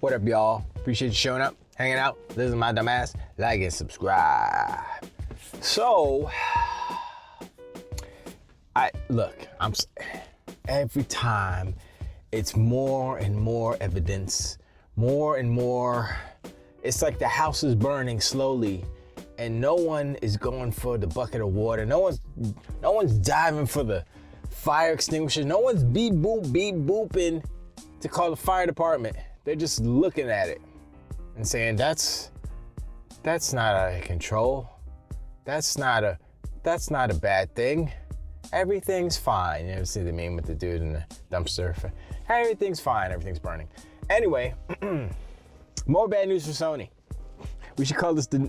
What up, y'all? Appreciate you showing up, hanging out. This is my dumb ass. Like and subscribe. So, every time it's more and more evidence, more and more. It's like the house is burning slowly, and no one is going for the bucket of water. No one's diving for the fire extinguisher. No one's beep booping to call the fire department. They're just looking at it and saying that's not out of control. That's not a bad thing. Everything's fine. You ever see the meme with the dude in the dumpster? Everything's fine. Everything's burning. Anyway, more bad news for Sony. We should call this the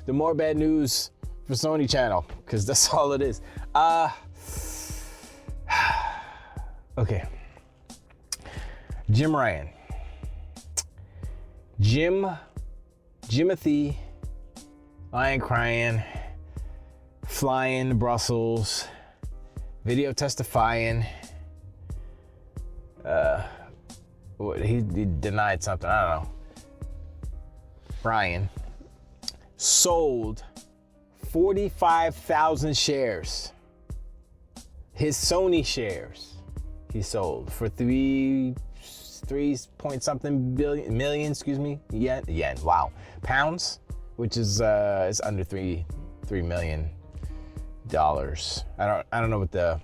more bad news for Sony channel, because that's all it is. Okay. Jimothy, Lion crying, flying to Brussels, video testifying. He denied something, I don't know. Ryan sold 45,000 shares. His Sony shares he sold for three point something million, yen. Wow. Pounds, which is it's under $3 million. I don't know what the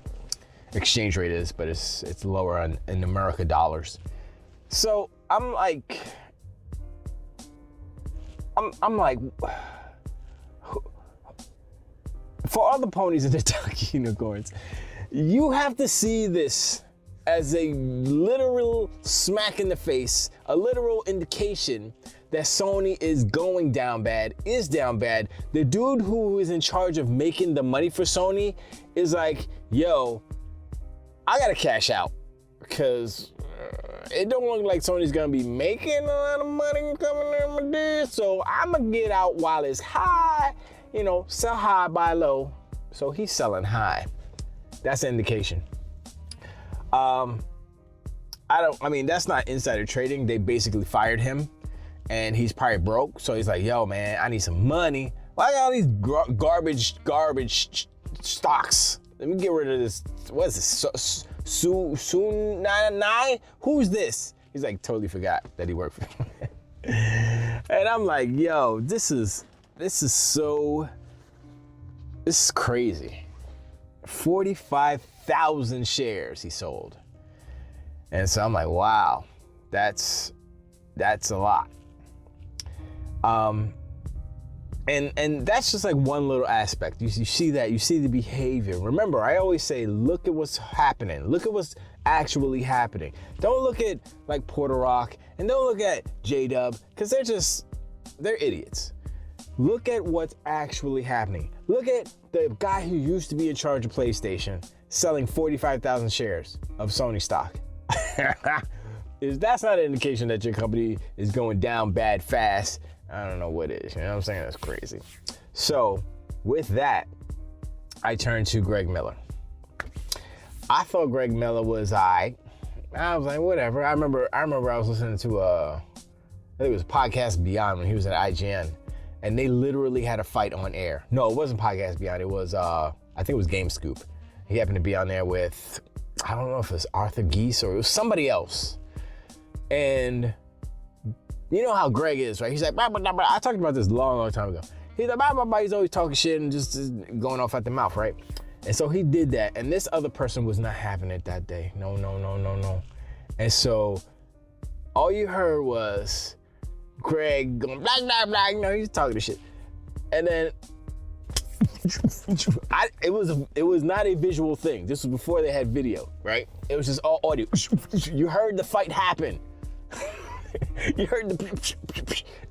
exchange rate is, but it's lower in America dollars. So I'm like, for all the ponies and the duck unicorns, you have to see this as a literal smack in the face, a literal indication that Sony is going down bad, is down bad. The dude who is in charge of making the money for Sony is like, yo, I gotta cash out, because it don't look like Sony's gonna be making a lot of money coming in with this, so I'm gonna get out while it's high, sell high, buy low. So he's selling high. That's an indication. That's not insider trading. They basically fired him, and he's probably broke. So he's like, yo, man, I need some money. Well, I got all these garbage stocks. Let me get rid of this. What is this? Sunai? Who's this? He's like, totally forgot that he worked for him. And I'm like, yo, this is crazy. 45,000 shares he sold. And so I'm like, wow, that's a lot. And that's just like one little aspect. You see that, you see the behavior. Remember, I always say, look at what's happening. Look at what's actually happening. Don't look at like Porter Rock, and don't look at J-Dub, because they're idiots. Look at what's actually happening. Look at the guy who used to be in charge of PlayStation selling 45,000 shares of Sony stock. That's not an indication that your company is going down bad fast. I don't know what is. You know what I'm saying? That's crazy. So with that, I turned to Greg Miller. I thought Greg Miller was I was like, whatever. I remember I was listening to I think it was Podcast Beyond when he was at IGN, and they literally had a fight on air. No, it wasn't Podcast Beyond. It was I think it was Game Scoop. He happened to be on there with, I don't know if it was Arthur Geese or it was somebody else. And you know how Greg is, right? He's like, bah, bah, bah, bah. I talked about this long time ago. He's like, bah, bah, bah. He's always talking shit and just going off at the mouth, right? And so he did that. And this other person was not having it that day. No. And so all you heard was Greg going, blah, blah, blah. He's talking to shit. And then it was not a visual thing. This was before they had video, right? It was just all audio. You heard the fight happen. You heard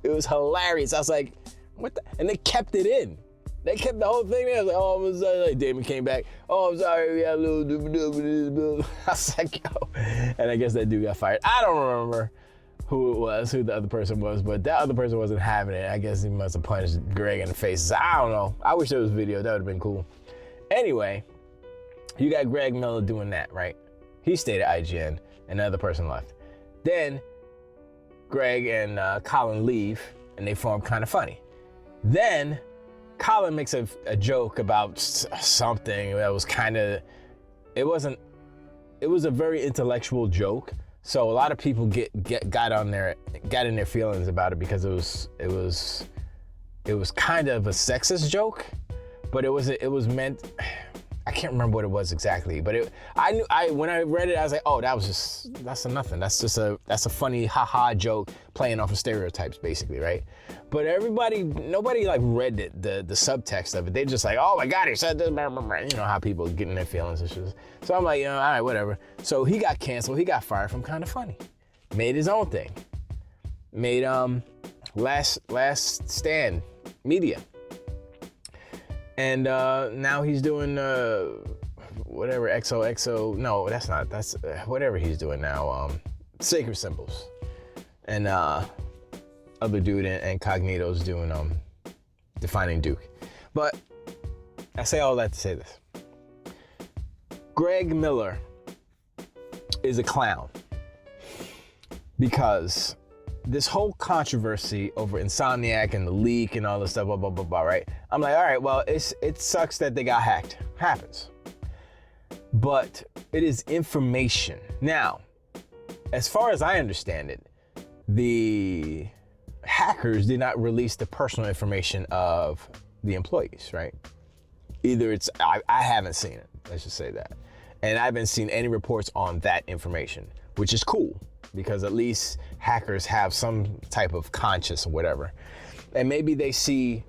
it was hilarious. I was like, what the? And they kept it in. They kept the whole thing in. I was like, oh, I'm sorry. Like, Damon came back. Oh, I'm sorry. We had a little. I was like, yo. And I guess that dude got fired. I don't remember who the other person was, but that other person wasn't having it. I guess he must have punched Greg in the face. I don't know. I wish there was video. That would have been cool. Anyway, you got Greg Miller doing that, right? He stayed at IGN, and the other person left. Then Greg and Colin leave, and they form Kind of Funny. Then Colin makes a joke about something that was it was a very intellectual joke. So a lot of people got in their feelings about it because it was kind of a sexist joke, but it was meant. I can't remember what it was exactly, but when I read it, I was like, oh, that's a nothing. That's a funny haha joke playing off of stereotypes, basically, right? But nobody like read the subtext of it. They just like, oh my God, he said this, blah, blah, blah. You know how people get in their feelings and shit. So I'm like, all right, whatever. So he got canceled. He got fired from Kind of Funny. Made his own thing. Made Last Stand Media. And now he's doing whatever XOXO. No, that's whatever he's doing now. Sacred Symbols. And other dude Incognito's doing Defining Duke. But I say all that to say this. Greg Miller is a clown because this whole controversy over Insomniac and the leak and all this stuff, blah, blah, blah, blah, right? I'm like, all right, well, it sucks that they got hacked. Happens. But it is information. Now, as far as I understand it, the hackers did not release the personal information of the employees, right? Either I haven't seen it, let's just say that. And I haven't seen any reports on that information, which is cool because at least hackers have some type of conscience or whatever. And maybe they see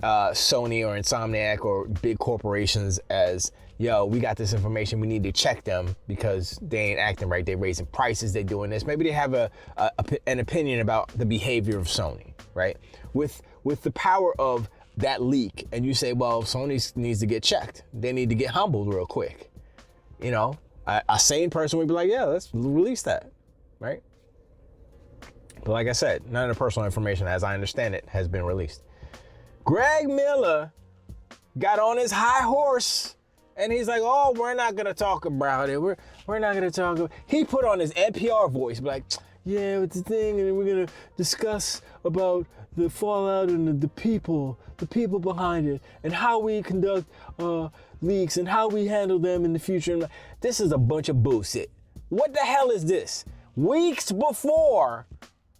Sony or Insomniac or big corporations as, yo, we got this information, we need to check them because they ain't acting right, they raising prices, they doing this. Maybe they have an opinion about the behavior of Sony, right? With the power of that leak, and you say, well, Sony needs to get checked. They need to get humbled real quick. You know, a sane person would be like, yeah, let's release that, right? But like I said, none of the personal information, as I understand it, has been released. Greg Miller got on his high horse and he's like, oh, we're not going to talk about it. We're not going to talk about it. He put on his NPR voice, like, yeah, it's the thing, and we're going to discuss about the fallout and the people behind it, and how we conduct leaks and how we handle them in the future. This is a bunch of bullshit. What the hell is this? Weeks before,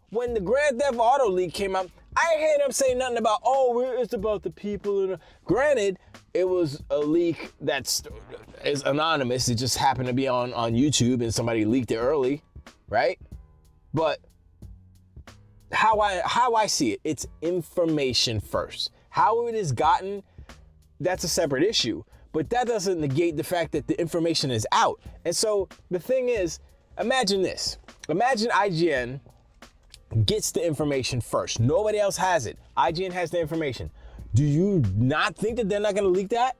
when the Grand Theft Auto leak came out, I ain't hear them say nothing about, it's about the people. And granted, it was a leak is anonymous. It just happened to be on YouTube and somebody leaked it early, right? But how I see it, it's information first. How it is gotten, that's a separate issue. But that doesn't negate the fact that the information is out. And so the thing is, imagine this. Imagine IGN gets the information first. Nobody else has it. IGN has the information. Do you not think that they're not going to leak that?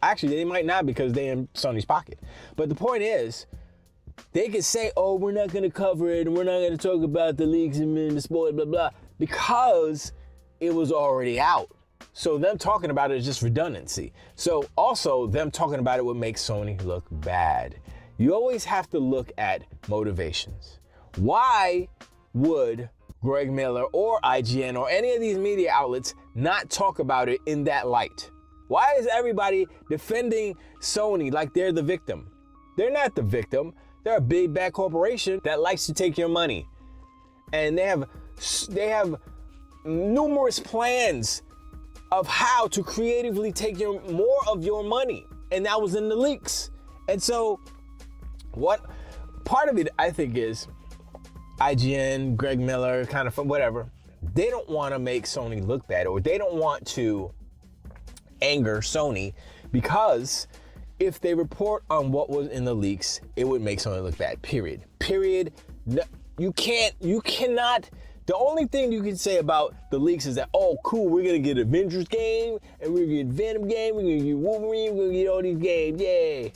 Actually, they might not because they're in Sony's pocket. But the point is, they could say, we're not going to cover it and we're not going to talk about the leaks and the spoil, blah, blah, because it was already out. So them talking about it is just redundancy. So also them talking about it would make Sony look bad. You always have to look at motivations. Why would Greg Miller or IGN or any of these media outlets not talk about it in that light? Why is everybody defending Sony like they're the victim? They're not the victim. They're a big bad corporation that likes to take your money. And they have numerous plans of how to creatively take more of your money. And that was in the leaks. And so what part of it I think is IGN, Greg Miller, kind of whatever, they don't want to make Sony look bad, or they don't want to anger Sony, because if they report on what was in the leaks, it would make Sony look bad, period. No, you cannot, the only thing you can say about the leaks is that, cool, we're going to get Avengers game, and we're going to get Venom game, we're going to get Wolverine, we're going to get all these games, yay.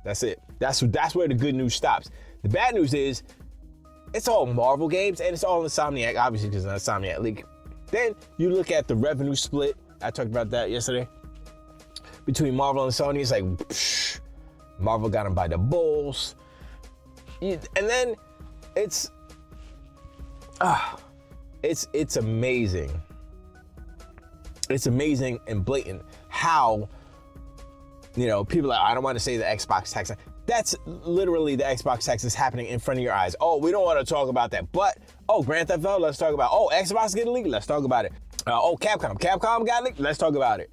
That's it. That's where the good news stops. The bad news is, it's all Marvel games, and it's all Insomniac, obviously, because it's an Insomniac leak. Then you look at the revenue split. I talked about that yesterday. Between Marvel and Sony, it's like, Marvel got them by the balls. And then it's amazing. It's amazing and blatant how, you know, people are like, I don't want to say the Xbox tax. That's literally the Xbox tax is happening in front of your eyes. Oh, we don't want to talk about that. But, oh, Grand Theft Auto, let's talk about it. Oh, Xbox getting leaked, let's talk about it. Oh, Capcom got leaked, let's talk about it.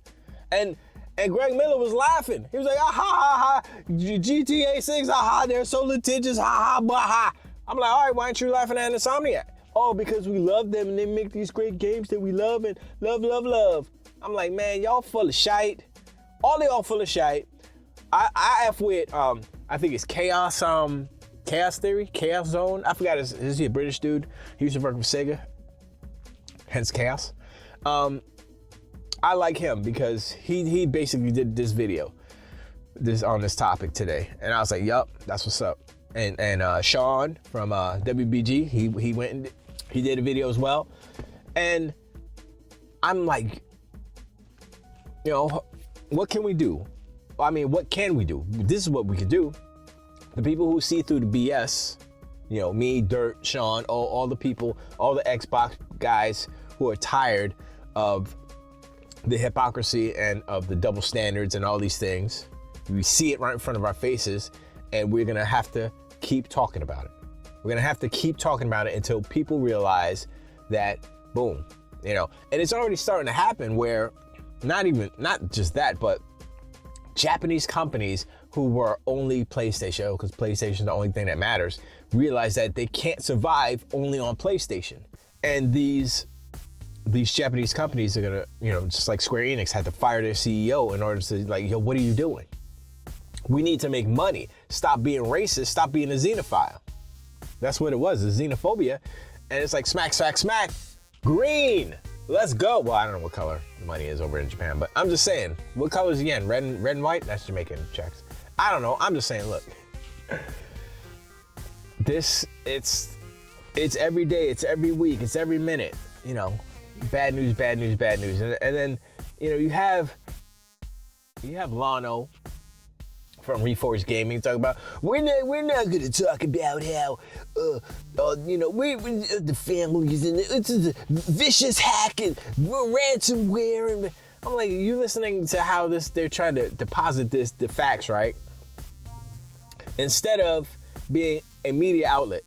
And Greg Miller was laughing. He was like, ah, ha, ha, ha, GTA 6, ah, ha, they're so litigious, ha, ha, bah, ha. I'm like, all right, why aren't you laughing at Insomniac? Oh, because we love them and they make these great games that we love and love. I'm like, man, y'all full of shite. All y'all full of shite. I F with, I think it's Chaos Theory, Chaos Zone. I forgot, is he a British dude? He used to work for Sega, hence Chaos. I like him because he basically did this video on this topic today. And I was like, yup, that's what's up. And Sean from WBG, he went and he did a video as well. And I'm like, you know, what can we do? I mean, what can we do? This is what we can do. The people who see through the BS, you know, me, Dirt, Sean, all the people, all the Xbox guys who are tired of the hypocrisy and of the double standards and all these things. We see it right in front of our faces, and we're gonna have to keep talking about it. We're gonna have to keep talking about it until people realize that, boom, you know, and it's already starting to happen where not just that, but Japanese companies who were only PlayStation, because PlayStation is the only thing that matters, realize that they can't survive only on PlayStation. And these Japanese companies are gonna, you know, just like Square Enix had to fire their CEO in order to, like, yo, what are you doing? We need to make money. Stop being racist. Stop being a xenophile. That's what it was, a xenophobia. And it's like smack, smack, smack. Green. Let's go. Well, I don't know what color the money is over in Japan, but I'm just saying, what color is yen? Red and white? That's Jamaican checks. I don't know. I'm just saying, look. It's every day. It's every week. It's every minute. You know, bad news, bad news, bad news. And then, you know, you have Lano from Reforged Gaming talking about, we're not going to talk about how, you know, we the families and it's a vicious hack and ransomware. And I'm like, you listening to how they're trying to deposit the facts, right? Instead of being a media outlet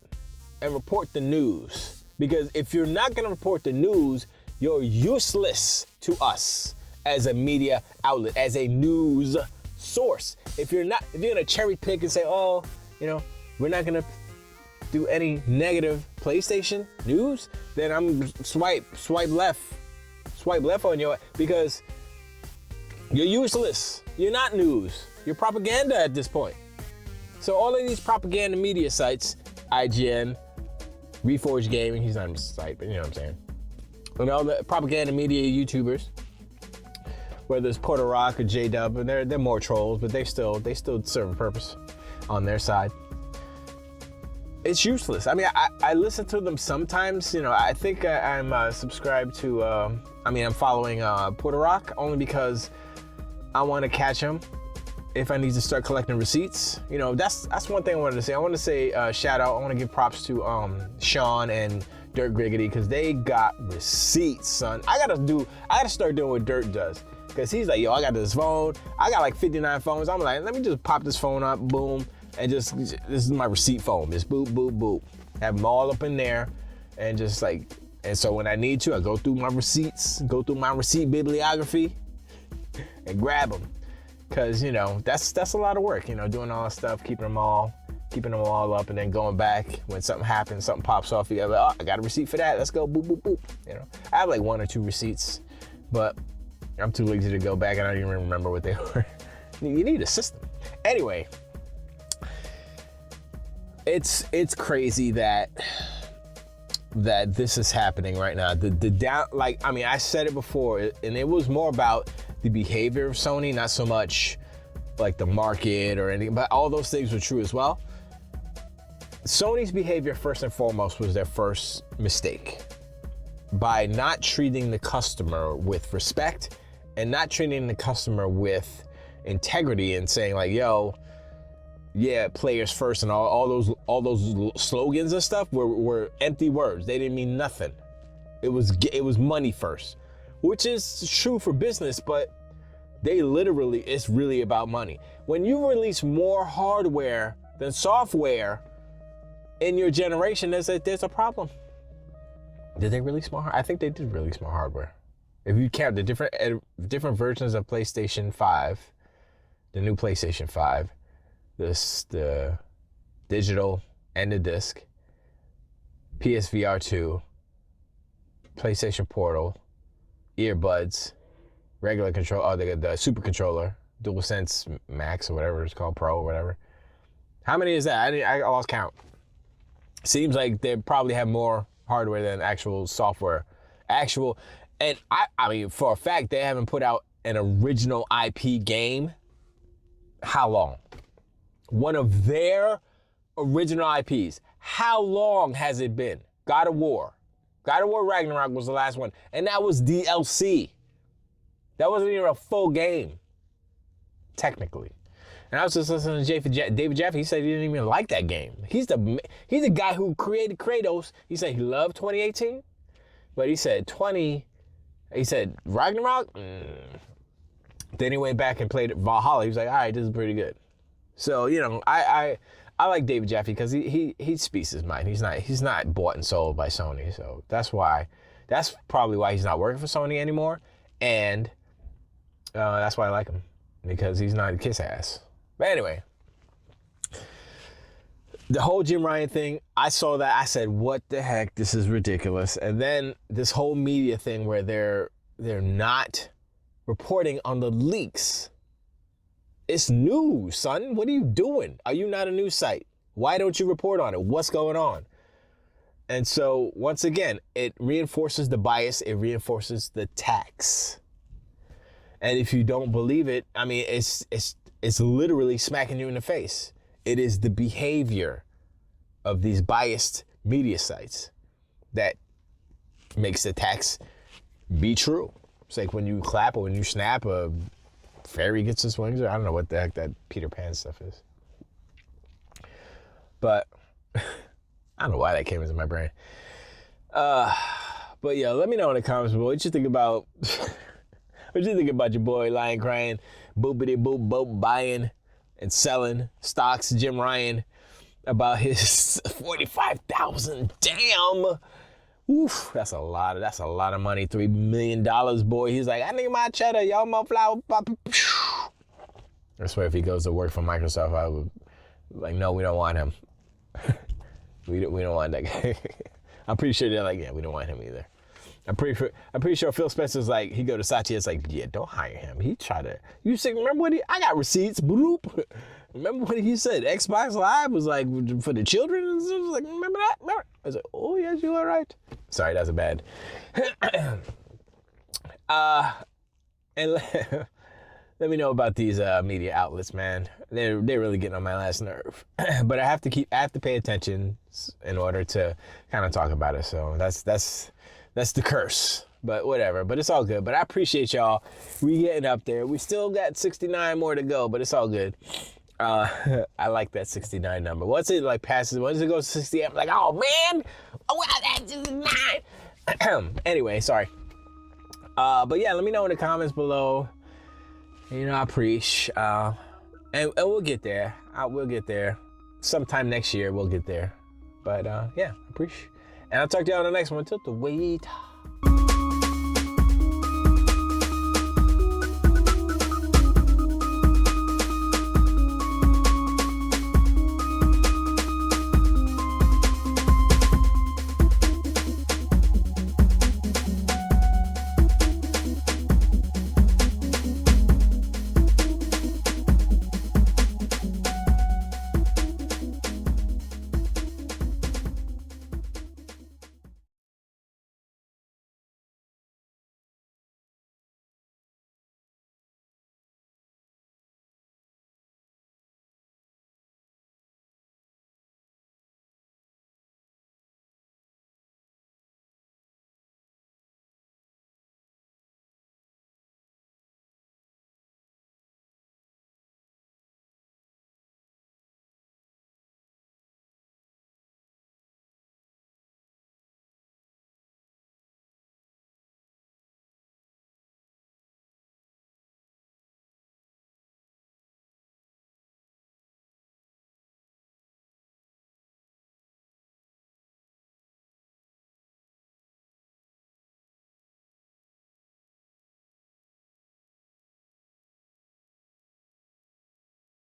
and report the news. Because if you're not going to report the news, you're useless to us as a media outlet, as a news source. If you're gonna cherry pick and say, oh, you know, we're not gonna do any negative PlayStation news, then I'm swipe left on you, because you're useless. You're not news. You're propaganda at this point. So all of these propaganda media sites, IGN, Reforged Gaming, he's not a site, but you know what I'm saying. And all the propaganda media YouTubers, whether it's Porter Rock or J-Dub, and they're more trolls, but they still serve a purpose on their side. It's useless. I mean, I listen to them sometimes. You know, I think I'm subscribed to. I'm following Porter Rock only because I want to catch him if I need to start collecting receipts. You know, that's one thing I wanted to say. I want to say shout out. I want to give props to Sean and Dirt Griggity, because they got receipts, son. I gotta start doing what Dirt does. Because he's like, yo, I got this phone. I got like 59 phones. I'm like, let me just pop this phone up, boom, and this is my receipt phone. Just boop, boop, boop. Have them all up in there, and just like, and so when I need to, I go through my receipts, go through my receipt bibliography, and grab them. Because, you know, that's a lot of work, you know, doing all that stuff, keeping them all up, and then going back when something happens, something pops off, you got like, oh, I got a receipt for that. Let's go, boop, boop, boop. You know, I have like 1 or 2 receipts, but I'm too lazy to go back. I don't even remember what they were. You need a system. Anyway, it's crazy that this is happening right now. The down, like, I mean, I said it before, and it was more about the behavior of Sony, not so much like the market or anything, but all those things were true as well. Sony's behavior, first and foremost, was their first mistake by not treating the customer with respect and not treating the customer with integrity and saying like, yo, players first and all those slogans and stuff were empty words. They didn't mean nothing. It was money first, which is true for business, but it's really about money. When you release more hardware than software in your generation, there's a problem. Did they release more? I think they did release more hardware. If you count the different versions of PlayStation 5, the new PlayStation 5, the digital and the disc, PSVR 2, PlayStation Portal, earbuds, regular control, the super controller, DualSense Max or whatever it's called, Pro or whatever. How many is that? I lost count. Seems like they probably have more hardware than actual software. And I mean, for a fact, they haven't put out an original IP game. How long? One of their original IPs. How long has it been? God of War. God of War Ragnarok was the last one. And that was DLC. That wasn't even a full game, technically. And I was just listening to David Jaffe. He said he didn't even like that game. He's the guy who created Kratos. He said he loved 2018, but he said Ragnarok. Then he went back and played Valhalla. He was like, all right, this is pretty good. So, you know, I like David Jaffe because he speaks his mind. He's not bought and sold by Sony. So that's probably why he's not working for Sony anymore. And that's why I like him, because he's not a kiss ass. But anyway, the whole Jim Ryan thing, I saw that. I said, what the heck? This is ridiculous. And then this whole media thing where they're not reporting on the leaks. It's news, son. What are you doing? Are you not a news site? Why don't you report on it? What's going on? And so, once again, it reinforces the bias. It reinforces the tax. And if you don't believe it, I mean, it's literally smacking you in the face. It is the behavior of these biased media sites that makes the tax be true. It's like when you clap or when you snap, a fairy gets its wings. I don't know what the heck that Peter Pan stuff is. But I don't know why that came into my brain. But yeah, let me know in the comments below what you think about your boy Lion Crying, boopity boop boop, buying and selling stocks, Jim Ryan, about his 45,000. Damn. Oof, that's a lot of money. $3 million, boy. He's like, I need my cheddar, y'all, my flour. I swear if he goes to work for Microsoft, I would like, no, we don't want him. we don't want that guy. I'm pretty sure they're like, yeah, we don't want him either. I'm pretty sure Phil Spencer's like, he go to Satya, it's like, yeah, don't hire him. He tried to, you say, remember what I got receipts, bloop. Remember what he said? Xbox Live was like for the children. And stuff. Like, remember that? Remember? I was like, oh yes, you are right. Sorry, that's a bad. And let me know about these media outlets, man. They're really getting on my last nerve. But I have to pay attention in order to kind of talk about it. So that's the curse. But whatever. But it's all good. But I appreciate y'all. We getting up there. We still got 69 more to go, but it's all good. I like that 69 number. Once it like passes, once it goes to 68, I'm like, oh man, oh wow, that's 69. Anyway, sorry. But yeah, let me know in the comments below. You know, I preach. And we'll get there. We'll get there. Sometime next year, we'll get there. But yeah, I preach. And I'll talk to y'all on the next one. Till the wait.